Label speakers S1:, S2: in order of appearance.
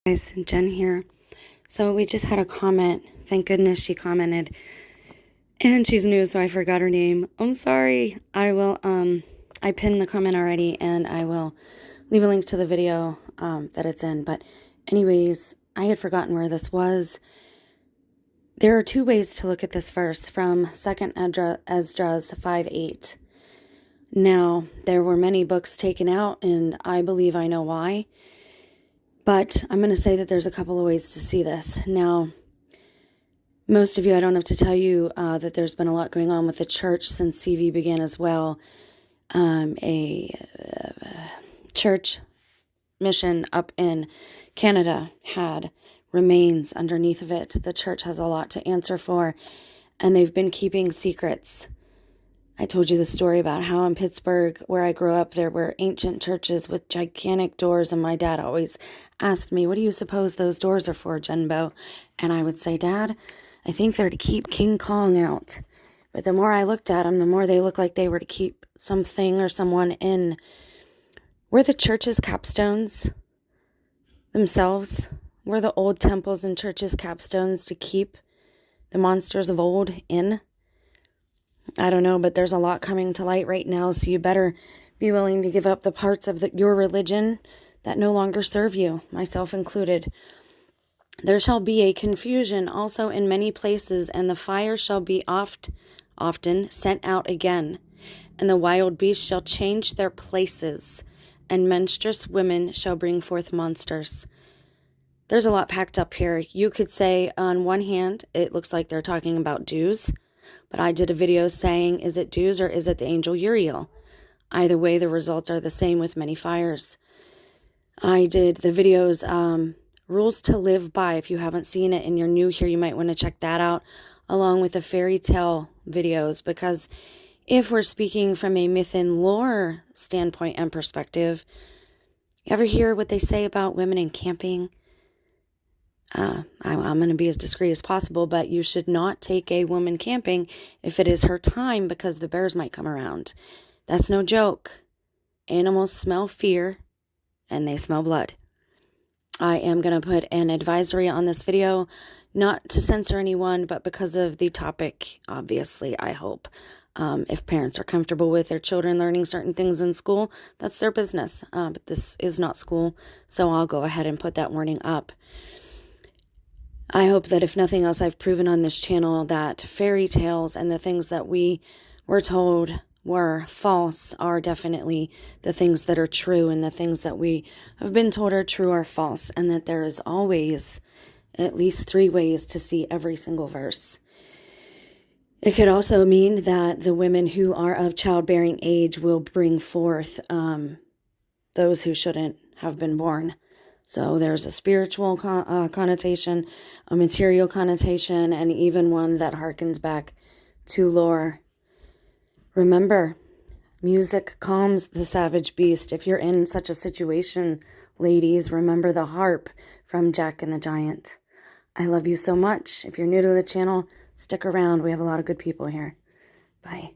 S1: Guys, Jen here. So we just had a comment. Thank goodness she commented. And she's new, so I forgot her name. I'm sorry. I pinned the comment already, and I will leave a link to the video that it's in. But anyways, I had forgotten where this was. There are two ways to look at this verse from 2nd Esdras 5:8. Now, there were many books taken out, and I believe I know why. But I'm going to say that there's a couple of ways to see this. Now, most of you, I don't have to tell you that there's been a lot going on with the church since CV began as well. A church mission up in Canada had remains underneath of it. The church has a lot to answer for, and they've been keeping secrets. I told you the story about how in Pittsburgh, where I grew up, there were ancient churches with gigantic doors, and my dad always asked me, "What do you suppose those doors are for, Jenbo?" And I would say, "Dad, I think they're to keep King Kong out." But the more I looked at them, the more they looked like they were to keep something or someone in. Were the churches capstones themselves? Were the old temples and churches capstones to keep the monsters of old in? I don't know, but there's a lot coming to light right now, so you better be willing to give up the parts of your religion that no longer serve you, myself included. There shall be a confusion also in many places, and the fire shall be often sent out again, and the wild beasts shall change their places, and menstruous women shall bring forth monsters. There's a lot packed up here. You could say, on one hand, it looks like they're talking about Jews, but I did a video saying, is it Jews or is it the angel Uriel? Either way, the results are the same with many fires. I did the videos, Rules to Live By. If you haven't seen it and you're new here, you might want to check that out, along with the fairy tale videos, because if we're speaking from a myth and lore standpoint and perspective, you ever hear what they say about women in camping? I'm going to be as discreet as possible, but you should not take a woman camping if it is her time, because the bears might come around. That's no joke. Animals smell fear and they smell blood. I am going to put an advisory on this video, not to censor anyone, but because of the topic, obviously, I hope. If parents are comfortable with their children learning certain things in school, that's their business. But this is not school, so I'll go ahead and put that warning up. I hope that if nothing else, I've proven on this channel that fairy tales and the things that we were told were false are definitely the things that are true, and the things that we have been told are true are false, and that there is always at least 3 ways to see every single verse. It could also mean that the women who are of childbearing age will bring forth those who shouldn't have been born. So there's a spiritual connotation, a material connotation, and even one that harkens back to lore. Remember, music calms the savage beast. If you're in such a situation, ladies, remember the harp from Jack and the Giant. I love you so much. If you're new to the channel, stick around. We have a lot of good people here. Bye.